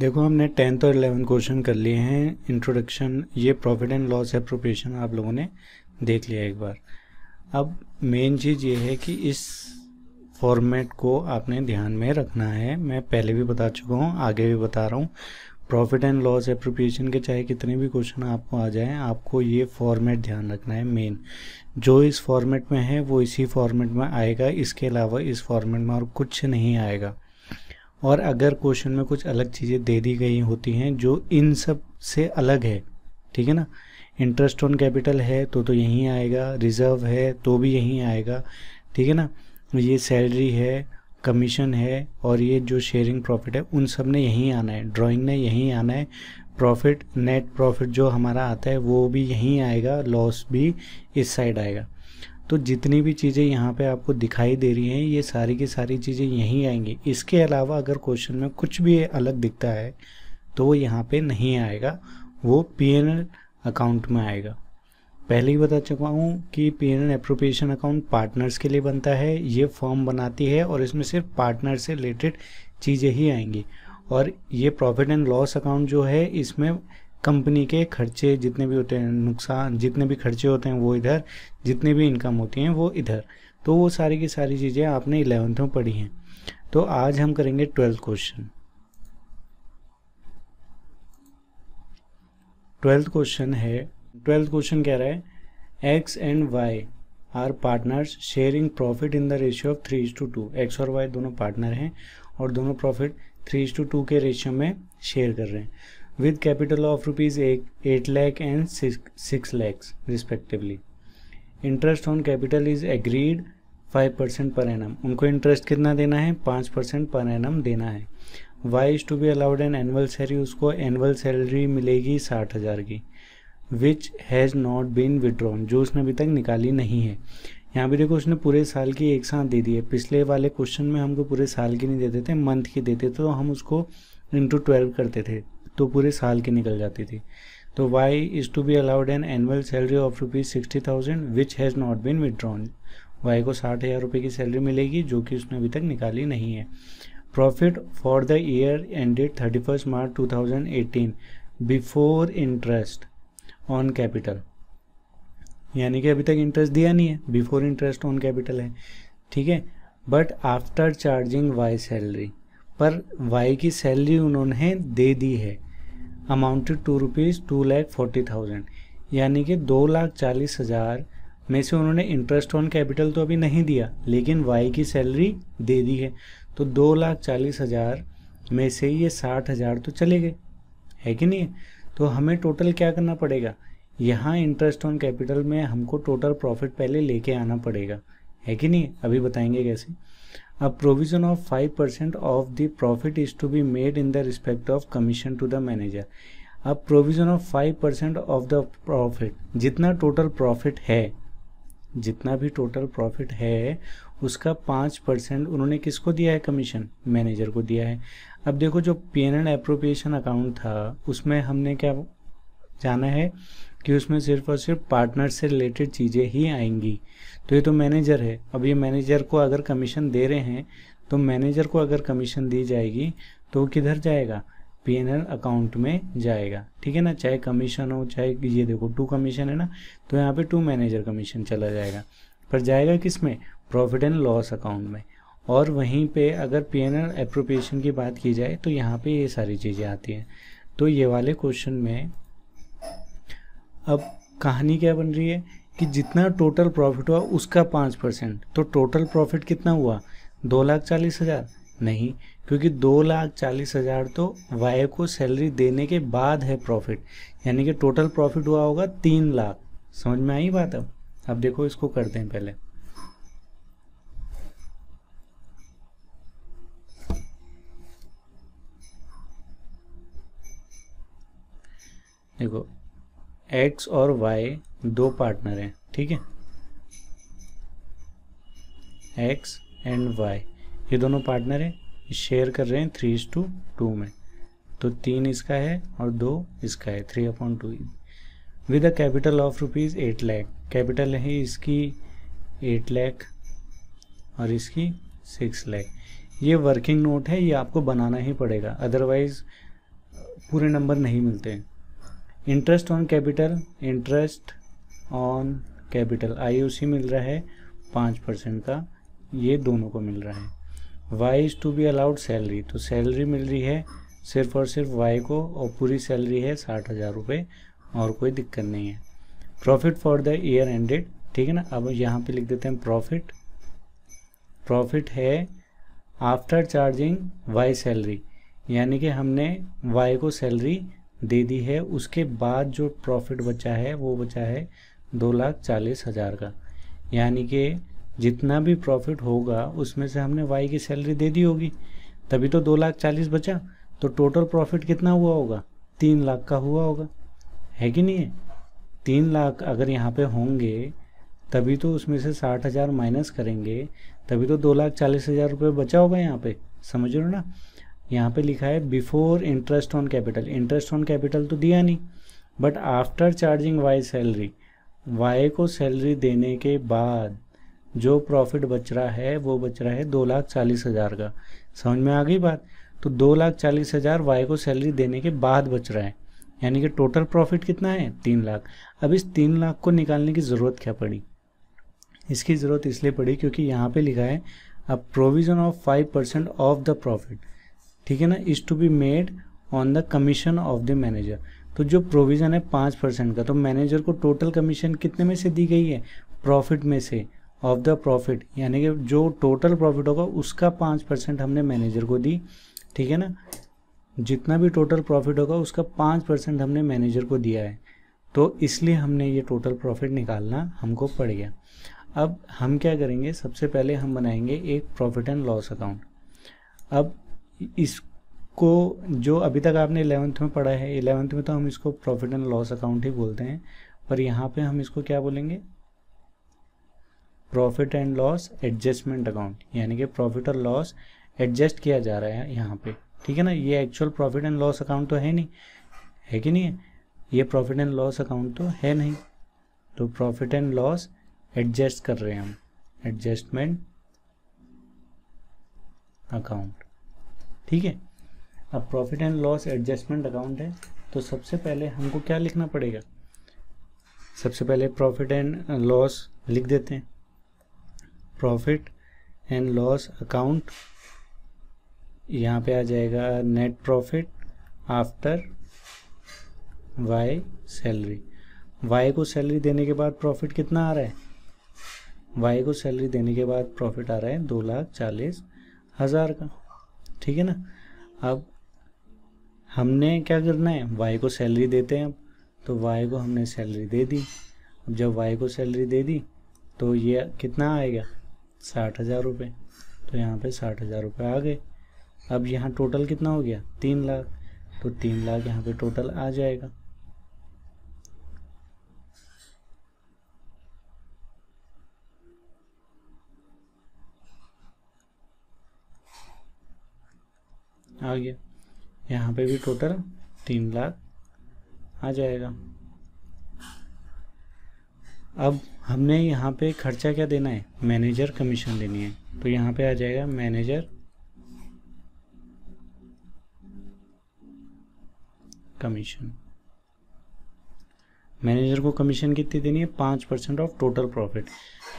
देखो हमने 10th और 11th क्वेश्चन कर लिए हैं। इंट्रोडक्शन, ये प्रॉफिट एंड लॉस एप्रोप्रिएशन आप लोगों ने देख लिया एक बार। अब मेन चीज़ ये है कि इस फॉर्मेट को आपने ध्यान में रखना है। मैं पहले भी बता चुका हूँ, आगे भी बता रहा हूँ। प्रॉफिट एंड लॉस एप्रोप्रिएशन के चाहे कितने भी क्वेश्चन आपको आ जाएं, आपको ये फॉर्मेट ध्यान रखना है। मेन जो इस फॉर्मेट में है वो इसी फॉर्मेट में आएगा, इसके अलावा इस फॉर्मेट में और कुछ नहीं आएगा। और अगर क्वेश्चन में कुछ अलग चीज़ें दे दी गई होती हैं जो इन सब से अलग है, ठीक है ना, इंटरेस्ट ऑन कैपिटल है तो यहीं आएगा, रिजर्व है तो भी यहीं आएगा, ठीक है ना, ये सैलरी है, कमीशन है और ये जो शेयरिंग प्रॉफिट है उन सब ने यहीं आना है, ड्राइंग ने यहीं आना है। प्रॉफिट, नेट प्रॉफिट जो हमारा आता है वो भी यहीं आएगा, लॉस भी इस साइड आएगा। तो जितनी भी चीज़ें यहाँ पे आपको दिखाई दे रही हैं ये सारी की सारी चीज़ें यहीं आएंगी। इसके अलावा अगर क्वेश्चन में कुछ भी अलग दिखता है तो वो यहाँ पे नहीं आएगा, वो P&L अकाउंट में आएगा। पहले ही बता चुका हूँ कि P&L एप्रोप्रिएशन अकाउंट पार्टनर्स के लिए बनता है, ये फर्म बनाती है और इसमें सिर्फ पार्टनर से रिलेटेड चीज़ें ही आएंगी। और ये प्रॉफिट एंड लॉस अकाउंट जो है इसमें कंपनी के खर्चे जितने भी होते हैं, नुकसान जितने भी खर्चे होते हैं वो इधर, जितनी भी इनकम होती हैं वो इधर। तो वो सारी की सारी चीज़ें आपने 11th में पढ़ी हैं। तो आज हम करेंगे 12th क्वेश्चन। 12th क्वेश्चन है, 12th क्वेश्चन कह रहा है X and Y are partners sharing profit in the ratio of 3:2। X और वाई दोनों पार्टनर हैं और दोनों प्रॉफिट 3:2 के रेशियो में शेयर कर रहे हैं with capital of rupees 8 lakh and 6 lakhs respectively. Interest on capital is agreed 5% per annum. उनको इंटरेस्ट कितना देना है? 5% पर एनम देना है। Y is to be allowed an annual salary, उसको एनुअल सैलरी मिलेगी 60,000 की, which has not been withdrawn, जो उसने अभी तक निकाली नहीं है। यहाँ भी देखो उसने पूरे साल की एक साथ दे दी है। पिछले वाले क्वेश्चन में हमको पूरे साल की नहीं देते थे, मंथ की देते थे, तो हम उसको इंटू 12 करते थे तो पूरे साल की निकल जाती थी। तो y is to be allowed an annual salary of ₹60,000 which has not been withdrawn. y को 60,000 रुपये की सैलरी मिलेगी जो कि उसने अभी तक निकाली नहीं है। Profit for the year ended 31 March 2018 before interest on capital, यानी कि अभी तक इंटरेस्ट दिया नहीं है, बिफोर इंटरेस्ट ऑन कैपिटल है, ठीक है। But after charging y salary, पर y की सैलरी उन्होंने दे दी है, अमाउंटेड टू ₹2,40,000, यानी कि 2,40,000 में से उन्होंने इंटरेस्ट ऑन कैपिटल तो अभी नहीं दिया लेकिन y की सैलरी दे दी है। तो 2,40,000 में से ये 60,000 तो चले गए, है कि नहीं? तो हमें टोटल क्या करना पड़ेगा? यहाँ इंटरेस्ट ऑन कैपिटल में हमको टोटल प्रॉफिट पहले लेके आना पड़ेगा, है कि नहीं? अभी बताएंगे कैसे। A provision of 5% of the profit is to be made in the respect of commission to the manager. अब provision of 5% of the profit, जितना टोटल प्रॉफिट है, जितना भी टोटल प्रॉफिट है उसका 5% उन्होंने किसको दिया है? कमीशन, मैनेजर को दिया है। अब देखो जो P&L एप्रोप्रिएशन अकाउंट था उसमें हमने क्या जाना है कि उसमें सिर्फ और सिर्फ पार्टनर से रिलेटेड चीज़ें ही आएंगी। तो ये तो मैनेजर है, अब ये मैनेजर को अगर कमीशन दे रहे हैं तो मैनेजर को अगर कमीशन दी जाएगी तो किधर जाएगा? P&L अकाउंट में जाएगा, ठीक है ना। चाहे कमीशन हो, चाहे ये देखो 2 कमीशन है ना, तो यहाँ पे 2 मैनेजर कमीशन चला जाएगा, पर जाएगा किस में? प्रॉफिट एंड लॉस अकाउंट में। और वहीं पे अगर P&L एप्रोप्रिएशन की बात की जाए तो यहाँ पे ये सारी चीज़ें आती हैं। तो ये वाले क्वेश्चन में अब कहानी क्या बन रही है कि जितना टोटल प्रॉफिट हुआ उसका 5%, तो टोटल प्रॉफिट कितना हुआ? 2,40,000 नहीं, क्योंकि 2,40,000 तो वाई को सैलरी देने के बाद है प्रॉफिट, यानी कि टोटल प्रॉफिट हुआ होगा 3 लाख। समझ में आई बात? अब देखो इसको करते हैं पहले। देखो एक्स और वाई 2 पार्टनर हैं, ठीक है, एक्स एंड वाई ये दोनों पार्टनर हैं, शेयर कर रहे हैं 3:2 में। तो 3 इसका है और 2 इसका है, 3/2 with a capital of ₹8 lakh. Capital है इसकी 8 लाख और इसकी 6 लाख। ये वर्किंग नोट है, ये आपको बनाना ही पड़ेगा, अदरवाइज पूरे नंबर नहीं मिलते हैं। Interest on capital, interest on capital IOC मिल रहा है 5% का, ये दोनों को मिल रहा है। Y is to be allowed salary, तो सैलरी मिल रही है सिर्फ और सिर्फ वाई को, और पूरी सैलरी है 60,000 रुपये, और कोई दिक्कत नहीं है। Profit for the year ended, ठीक है ना। अब यहाँ पे लिख देते हैं प्रॉफिट। प्रॉफिट है आफ्टर चार्जिंग वाई सैलरी, यानी कि हमने वाई को सैलरी दे दी है, उसके बाद जो प्रॉफिट बचा है वो बचा है 2,40,000 का। यानी कि जितना भी प्रॉफिट होगा उसमें से हमने वाई की सैलरी दे दी होगी, तभी तो 2,40,000 बचा। तो टोटल प्रॉफिट कितना हुआ होगा? 3 लाख का हुआ होगा, है कि नहीं है? 3 लाख अगर यहाँ पे होंगे तभी तो उसमें से 60,000 माइनस करेंगे, तभी तो 2,40,000 रुपये बचा होगा यहाँ पे, समझ रहे हो ना। यहाँ पे लिखा है before interest on capital, interest on capital तो दिया नहीं, but after charging Y salary, Y को सैलरी देने के बाद जो प्रॉफिट बच रहा है वो बच रहा है 2,40,000 का। समझ में आ गई बात? तो 2,40,000 वाई को सैलरी देने के बाद बच रहा है, यानी कि टोटल प्रॉफिट कितना है? 3 लाख। अब इस 3 लाख को निकालने की ज़रूरत क्या पड़ी? इसकी ज़रूरत इसलिए पड़ी क्योंकि यहाँ पे लिखा है a provision of 5% of the profit, ठीक है ना, is to be made on the commission of the manager. तो जो प्रोविज़न है 5% का, तो मैनेजर को टोटल कमीशन कितने में से दी गई है? प्रॉफिट में से, ऑफ द प्रॉफिट, यानी कि जो टोटल प्रॉफिट होगा उसका 5% हमने मैनेजर को दी, ठीक है ना। जितना भी टोटल प्रॉफिट होगा उसका 5% हमने मैनेजर को दिया है, तो इसलिए हमने ये टोटल प्रॉफिट निकालना हमको पड़ गया। अब हम क्या करेंगे, सबसे पहले हम बनाएंगे एक प्रॉफिट एंड लॉस अकाउंट। अब इसको जो अभी तक आपने 11th में पढ़ा है, 11th में तो हम इसको प्रॉफिट एंड लॉस अकाउंट ही बोलते हैं, पर यहाँ पे हम इसको क्या बोलेंगे? Profit and loss adjustment account, यानी कि प्रॉफिट और लॉस एडजस्ट किया जा रहा है यहाँ पे, ठीक है ना। ये actual profit and loss account तो है नहीं, है कि नहीं है? ये प्रॉफिट एंड लॉस अकाउंट तो है नहीं, तो प्रॉफिट एंड लॉस एडजस्ट कर रहे हैं हम, एडजस्टमेंट अकाउंट, ठीक है। अब profit and loss adjustment account है, तो सबसे पहले हमको क्या लिखना पड़ेगा? सबसे पहले प्रॉफिट एंड लॉस लिख देते हैं। प्रॉफिट एंड लॉस अकाउंट, यहाँ पे आ जाएगा net profit after Y salary. Y को सैलरी देने के बाद प्रॉफिट कितना आ रहा है? वाई को सैलरी देने के बाद प्रॉफिट आ रहा है 2,40,000 का, ठीक है ना। अब हमने क्या करना है? वाई को सैलरी देते हैं। अब तो वाई को हमने सैलरी दे दी। अब जब वाई को सैलरी दे दी तो ये कितना आएगा? 60,000 रुपये। तो यहाँ पे 60,000 रुपये आ गए। अब यहाँ टोटल कितना हो गया? 3 लाख। तो 3 लाख यहाँ पे टोटल आ जाएगा। आ गया। यहाँ पे भी टोटल 3 लाख आ जाएगा। अब हमने यहाँ पे खर्चा क्या देना है? मैनेजर कमीशन देनी है। तो यहाँ पे आ जाएगा मैनेजर कमीशन। मैनेजर को कमीशन कितनी देनी है? 5% ऑफ टोटल प्रॉफिट।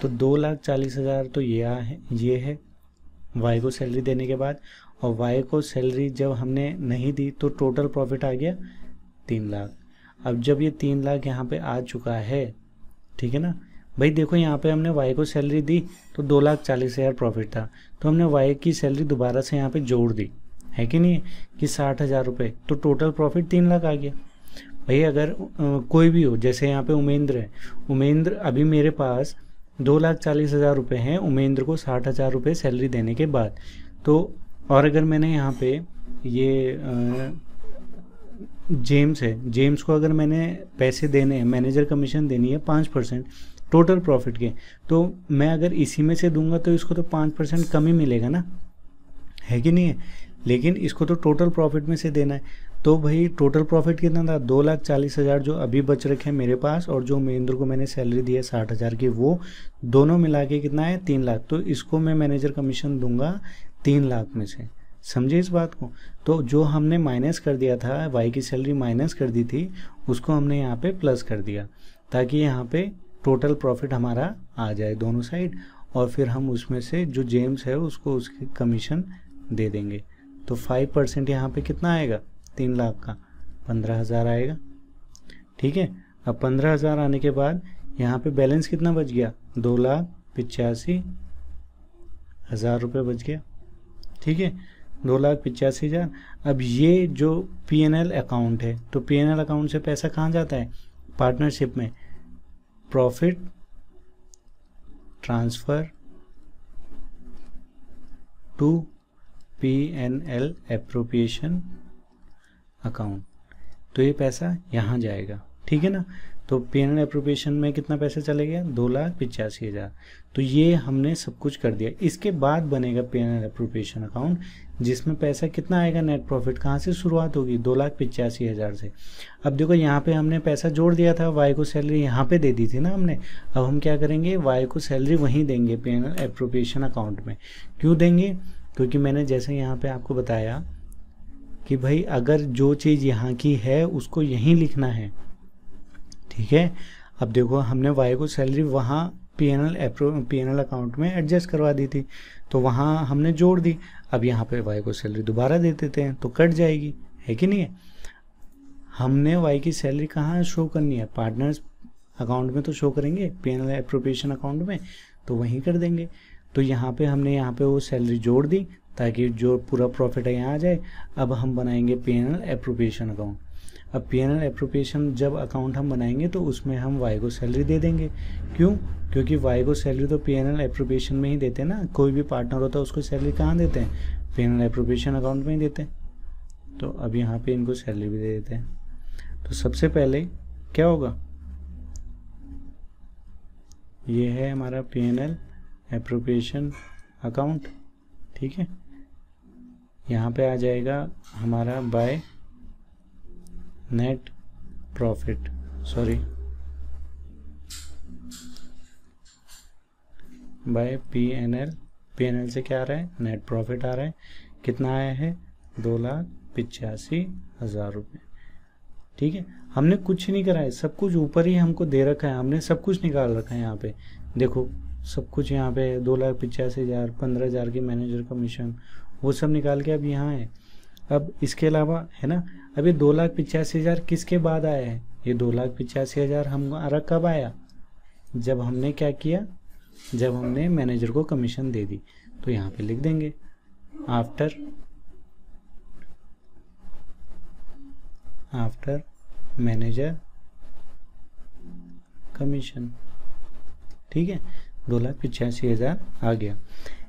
तो 2,40,000 तो ये है वाई को सैलरी देने के बाद, और वाई को सैलरी जब हमने नहीं दी तो टोटल प्रॉफिट आ गया 3 लाख। अब जब ये 3 लाख यहाँ पे आ चुका है, ठीक है ना भाई, देखो यहाँ पे हमने वाई को सैलरी दी तो 2,40,000 प्रॉफिट था, तो हमने वाई की सैलरी दोबारा से यहाँ पे जोड़ दी, है कि नहीं, कि 60,000 रुपये, तो टोटल प्रॉफिट 3 लाख आ गया। भाई अगर कोई भी हो, जैसे यहाँ पे उमेंद्र है, उमेंद्र अभी मेरे पास 2,40,000 रुपये हैं उमेंद्र को 60,000 रुपये सैलरी देने के बाद, तो और अगर मैंने यहाँ पे ये जेम्स है, जेम्स को अगर मैंने पैसे देने हैं, मैनेजर कमीशन देनी है 5% टोटल प्रॉफिट के, तो मैं अगर इसी में से दूंगा तो इसको तो 5% कम ही मिलेगा ना, है कि नहीं है। लेकिन इसको तो टोटल प्रॉफिट में से देना है। तो भाई टोटल प्रॉफिट कितना था? 2,40,000 जो अभी बच रखे हैं मेरे पास, और जो महेंद्र को मैंने सैलरी दी है 60,000 की, वो दोनों मिला के कितना है? 3 लाख। तो इसको मैं मैनेजर कमीशन दूंगा 3 लाख में से, समझे इस बात को। तो जो हमने माइनस कर दिया था, वाई की सैलरी माइनस कर दी थी, उसको हमने यहाँ पे प्लस कर दिया ताकि यहाँ पे टोटल प्रॉफिट हमारा आ जाए दोनों साइड, और फिर हम उसमें से जो जेम्स है उसको उसकी कमीशन दे देंगे। तो 5% यहाँ पे कितना आएगा, 3 लाख का 15,000 आएगा। ठीक है, अब 15,000 आने के बाद यहाँ पे बैलेंस कितना बच गया, 2,85,000 रुपये बच गया। ठीक है, 2,85,000। अब ये जो P&L अकाउंट है, तो P&L अकाउंट से पैसा कहाँ जाता है, पार्टनरशिप में, profit transfer to P&L appropriation account, तो ये पैसा यहाँ जाएगा। ठीक है ना, तो P&L एप्रोप्रिएशन में कितना पैसा चले गया, 2,85,000। तो ये हमने सब कुछ कर दिया। इसके बाद बनेगा P&L एप्रोप्रिएशन अकाउंट, जिसमें पैसा कितना आएगा, नेट प्रॉफिट कहाँ से शुरुआत होगी, 2,85,000 से। अब देखो यहाँ पे हमने पैसा जोड़ दिया था, वाई को सैलरी यहाँ पे दे दी थी ना हमने। अब हम क्या करेंगे, वाई को सैलरी वहीं देंगे P&L एप्रोप्रिएशन अकाउंट में। क्यों देंगे, क्योंकि मैंने जैसे यहाँ पे आपको बताया कि भाई अगर जो चीज़ यहाँ की है उसको यहीं लिखना है। ठीक है, अब देखो हमने वाई को सैलरी वहाँ P&L अकाउंट में एडजस्ट करवा दी थी, तो वहाँ हमने जोड़ दी। अब यहाँ पे वाई को सैलरी दोबारा दे देते हैं तो कट जाएगी, है कि नहीं है। हमने वाई की सैलरी कहाँ शो करनी है, पार्टनर्स अकाउंट में तो शो करेंगे, P&L एप्रोप्रिएशन अकाउंट में तो वहीं कर देंगे। तो यहाँ पे हमने यहाँ पे वो सैलरी जोड़ दी ताकि जो पूरा प्रॉफिट है यहाँ आ जाए। अब हम बनाएंगे P&L एप्रोप्रिएशन अकाउंट। अब P&L एप्रोप्रिएशन जब अकाउंट हम बनाएंगे तो उसमें हम वाई को सैलरी दे देंगे। क्यों, क्योंकि वाई को सैलरी तो P&L एप्रोप्रिएशन में ही देते हैं ना। कोई भी पार्टनर होता है उसको सैलरी कहाँ देते हैं, P&L एप्रोप्रिएशन अकाउंट में ही देते हैं। तो अब यहाँ पे इनको सैलरी भी दे देते हैं। तो सबसे पहले क्या होगा, ये है हमारा P&L एप्रोप्रिएशन अकाउंट। ठीक है, यहाँ पे आ जाएगा हमारा by net profit, bye P&L से क्या आ रहा है, नेट प्रॉफिट आ रहा है। कितना आया है, 2,85,000 रुपये। ठीक है, हमने कुछ नहीं करा है, सब कुछ ऊपर ही हमको दे रखा है, हमने सब कुछ निकाल रखा है। यहाँ पे देखो सब कुछ यहाँ पे 2,85,000, 15,000 की मैनेजर कमीशन, वो सब निकाल के अब यहाँ है। अब इसके अलावा है ना, अब ये 2,85,000 किसके बाद आया है, ये 2,85,000 हमारा कब आया, जब हमने क्या किया, जब हमने मैनेजर को कमीशन दे दी। तो यहाँ पे लिख देंगे आफ्टर मैनेजर कमीशन। ठीक है, 2,85,000 आ गया।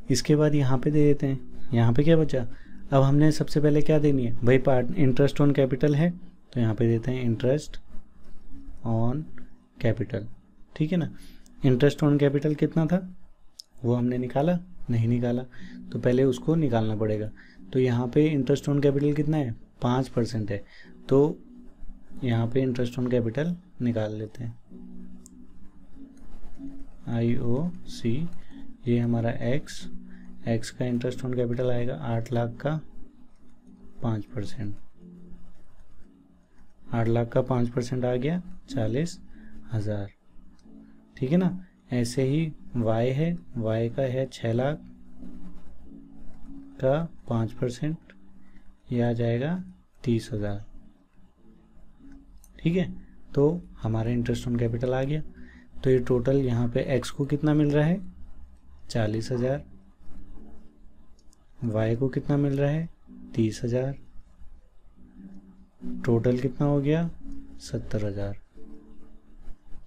इसके बाद यहाँ पे दे देते हैं, यहाँ पे क्या बचा, अब हमने सबसे पहले क्या देनी है भाई, इंटरेस्ट ऑन कैपिटल है तो यहाँ पे देते हैं इंटरेस्ट ऑन कैपिटल। ठीक है ना, इंटरेस्ट ऑन कैपिटल कितना था वो हमने निकाला, नहीं निकाला, तो पहले उसको निकालना पड़ेगा। तो यहाँ पे इंटरेस्ट ऑन कैपिटल कितना है, 5% है, तो यहाँ पे इंटरेस्ट ऑन कैपिटल निकाल लेते हैं। IOC, ये हमारा एक्स का इंटरेस्ट ऑन कैपिटल आएगा 8 लाख का 5%, 8 लाख का 5% आ गया 40,000। ठीक है ना, ऐसे ही वाई है, वाई का है 6 लाख का 5%, यह आ जाएगा 30,000। ठीक है, तो हमारा इंटरेस्ट ऑन कैपिटल आ गया। तो ये टोटल यहाँ पे एक्स को कितना मिल रहा है, 40,000, वाई को कितना मिल रहा है, 30,000, टोटल कितना हो गया, 70,000।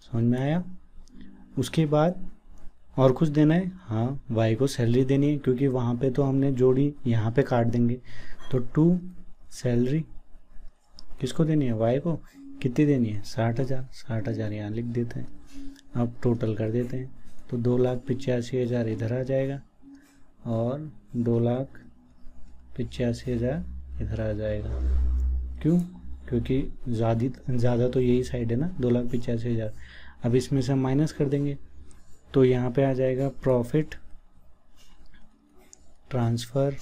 समझ में आया। उसके बाद और कुछ देना है, हाँ वाई को सैलरी देनी है, क्योंकि वहाँ पे तो हमने जोड़ी, यहाँ पे काट देंगे। तो टू सैलरी किसको देनी है, वाई को, कितनी देनी है, 60,000, 60,000 यहाँ लिख देते हैं। अब टोटल कर देते हैं, तो 2,85,000 इधर आ जाएगा और 2,85,000 इधर आ जाएगा। क्यों, क्योंकि ज़्यादा तो यही साइड है ना, 2,85,000। अब इसमें से हम माइनस कर देंगे, तो यहाँ पे आ जाएगा profit transfer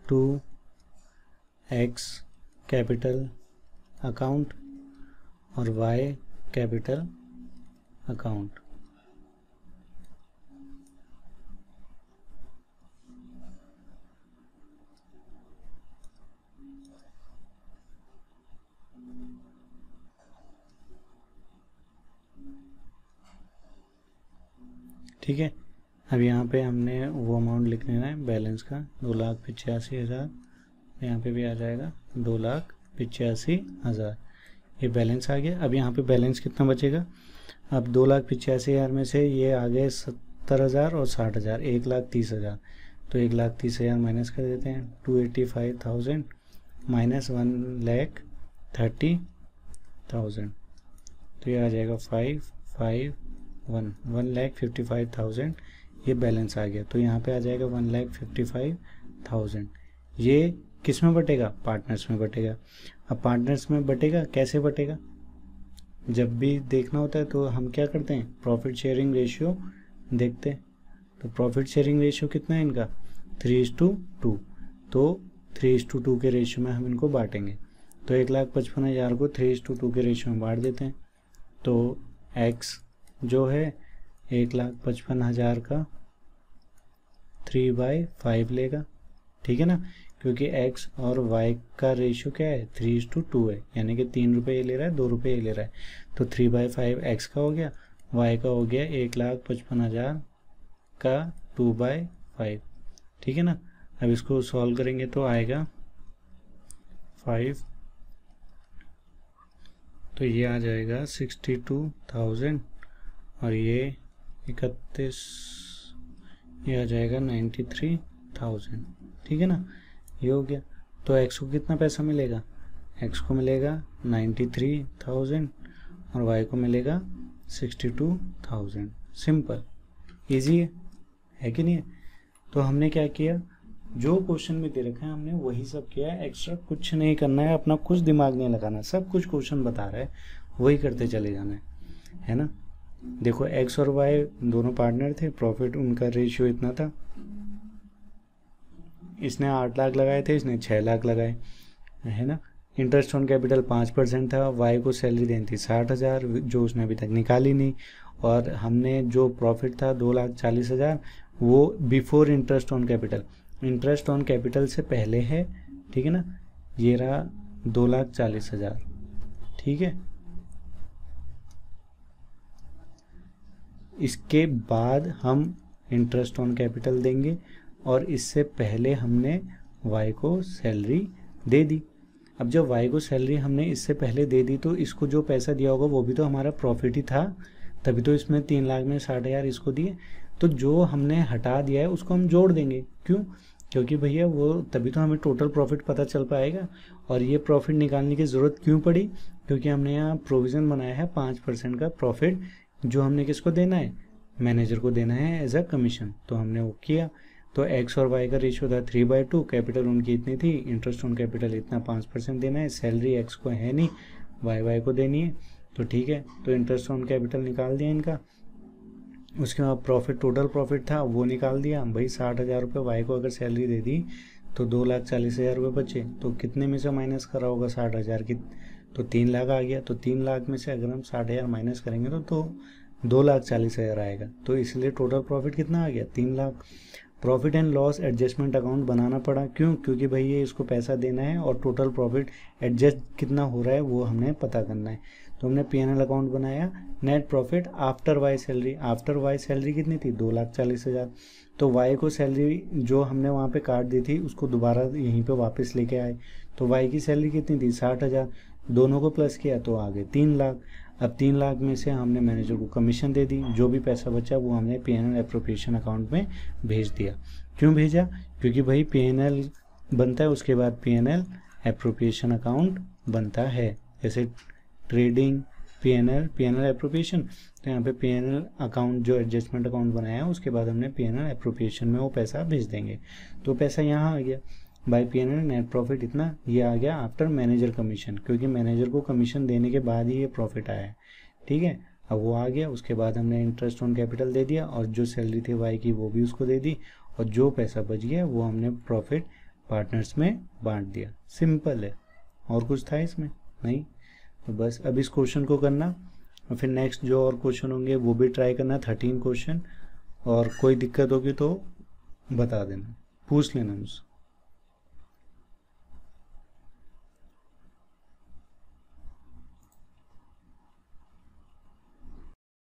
to X capital account और वाई कैपिटल अकाउंट। ठीक है, अब यहाँ पे हमने वो अमाउंट लिख लेना है बैलेंस का 2,85,000, यहाँ पे भी आ जाएगा 2,85,000, ये बैलेंस आ गया। अब यहाँ पे बैलेंस कितना बचेगा, अब 2,85,000 में से ये आ गए 70,000 और 60,000, 1,30,000, तो 1,30,000 माइनस कर देते हैं, 285,000 माइनस 1,30,000, तो ये आ जाएगा 1,55,000, ये बैलेंस आ गया। तो यहाँ पे आ जाएगा 1,55,000। ये किस में बटेगा, पार्टनर्स में बटेगा। अब पार्टनर्स में बटेगा कैसे बटेगा, जब भी देखना होता है तो हम क्या करते हैं, प्रॉफिट शेयरिंग रेशियो देखते हैं। तो प्रॉफिट शेयरिंग रेशियो कितना है इनका, 3:2, तो 3:2 के रेशियो में हम इनको बांटेंगे। तो 1,55,000 को 3:2 के रेशियो में बांट देते हैं। तो एक्स जो है 1,55,000 का 3/5 लेगा, ठीक है ना, क्योंकि x और y का रेशियो क्या है, 3:2 है, यानी कि 3 रुपये ये ले रहा है, 2 रुपये ये ले रहा है। तो 3/5 x का हो गया, y का हो गया 1,55,000 का 2/5, ठीक है ना। अब इसको सॉल्व करेंगे तो आएगा 5, तो ये आ जाएगा 62,000 और ये 31, ये आ जाएगा 93,000, ठीक है ना, ये हो गया। तो x को कितना पैसा मिलेगा, x को मिलेगा 93,000 और y को मिलेगा 62,000। सिंपल, इजी है कि नहीं है। तो हमने क्या किया, जो क्वेश्चन में दे रखा है हमने वही सब किया है, एक्स्ट्रा कुछ नहीं करना है, अपना कुछ दिमाग नहीं लगाना, सब कुछ क्वेश्चन बता रहा है वही करते चले जाना है ना। देखो x और y दोनों पार्टनर थे, प्रॉफिट उनका रेशियो इतना था, इसने 8 लाख लगाए थे, इसने 6 लाख लगाए, है ना। इंटरेस्ट ऑन कैपिटल 5% था, y को सैलरी देनी थी 60,000 जो उसने अभी तक निकाली नहीं, और हमने जो प्रॉफिट था 2,40,000 वो before interest on capital, interest on capital से पहले है, ठीक है ना, ये रहा 2,40,000, ठीक है। इसके बाद हम इंटरेस्ट ऑन कैपिटल देंगे और इससे पहले हमने y को सैलरी दे दी। अब जब y को सैलरी हमने इससे पहले दे दी तो इसको जो पैसा दिया होगा वो भी तो हमारा प्रॉफिट ही था, तभी तो इसमें 3 लाख में 60,000 इसको दिए। तो जो हमने हटा दिया है उसको हम जोड़ देंगे, क्यों, क्योंकि भैया वो तभी तो हमें टोटल प्रॉफिट पता चल पाएगा। और ये प्रॉफिट निकालने की ज़रूरत क्यों पड़ी, क्योंकि हमने यहाँ प्रोविज़न बनाया है 5% का प्रॉफिट, जो हमने किसको देना है, मैनेजर को देना है एज अ कमीशन, तो हमने वो किया। तो x और y का रेशियो था 3/2, कैपिटल उनकी इतनी थी, इंटरेस्ट ऑन कैपिटल इतना 5% देना है, सैलरी x को है नहीं, y को देनी है, तो ठीक है। तो इंटरेस्ट ऑन कैपिटल निकाल दिया इनका, उसके बाद प्रॉफिट, टोटल प्रॉफिट था वो निकाल दिया भाई, 60,000 रुपये y को अगर सैलरी दे दी तो 2,40,000 रुपये बचे, तो कितने में से माइनस करा होगा 60,000 की, तो 3 लाख आ गया। तो 3 लाख में से अगर हम 60,000 माइनस करेंगे तो 2,40,000 आएगा, तो इसलिए टोटल प्रॉफिट कितना आ गया, 3 lakh. Profit and loss adjustment account बनाना पड़ा, क्यों, क्योंकि भाई ये इसको पैसा देना है और टोटल प्रॉफिट एडजस्ट कितना हो रहा है वो हमने पता करना है। तो हमने P&L अकाउंट बनाया, net profit after Y salary, after Y salary कितनी थी, 2,40,000। तो वाई को सैलरी जो हमने वहाँ पे काट दी थी उसको दोबारा यहीं पे वापस लेके आए, तो वाई की सैलरी कितनी थी, 60,000, दोनों को प्लस किया तो आ गए 3 लाख। अब 3 लाख में से हमने मैनेजर को कमीशन दे दी, जो भी पैसा बचा वो हमने P&L एप्रोप्रिएशन अकाउंट में भेज दिया। क्यों भेजा, क्योंकि भाई P&L बनता है उसके बाद P&L एप्रोप्रिएशन अकाउंट बनता है, जैसे ट्रेडिंग P&L एप्रोप्रिएशन, तो यहाँ पे P&L अकाउंट जो एडजस्टमेंट अकाउंट बनाया है उसके बाद हमने P&L एप्रोप्रिएशन में वो पैसा भेज देंगे। तो पैसा यहाँ आ गया बाय P&L, नेट प्रॉफिट इतना, ये आ गया आफ्टर मैनेजर कमीशन, क्योंकि मैनेजर को कमीशन देने के बाद ही ये प्रॉफिट आया है, ठीक है। अब वो आ गया, उसके बाद हमने इंटरेस्ट ऑन कैपिटल दे दिया और जो सैलरी थी वाई की वो भी उसको दे दी, और जो पैसा बच गया वो हमने प्रॉफिट पार्टनर्स में बांट दिया। सिंपल है, और कुछ था इसमें? नहीं। तो बस अब इस क्वेश्चन को करना और फिर नेक्स्ट जो और क्वेश्चन होंगे वो भी ट्राई करना, 13 क्वेश्चन। और कोई दिक्कत होगी तो बता देना, पूछ लेना मुझसे।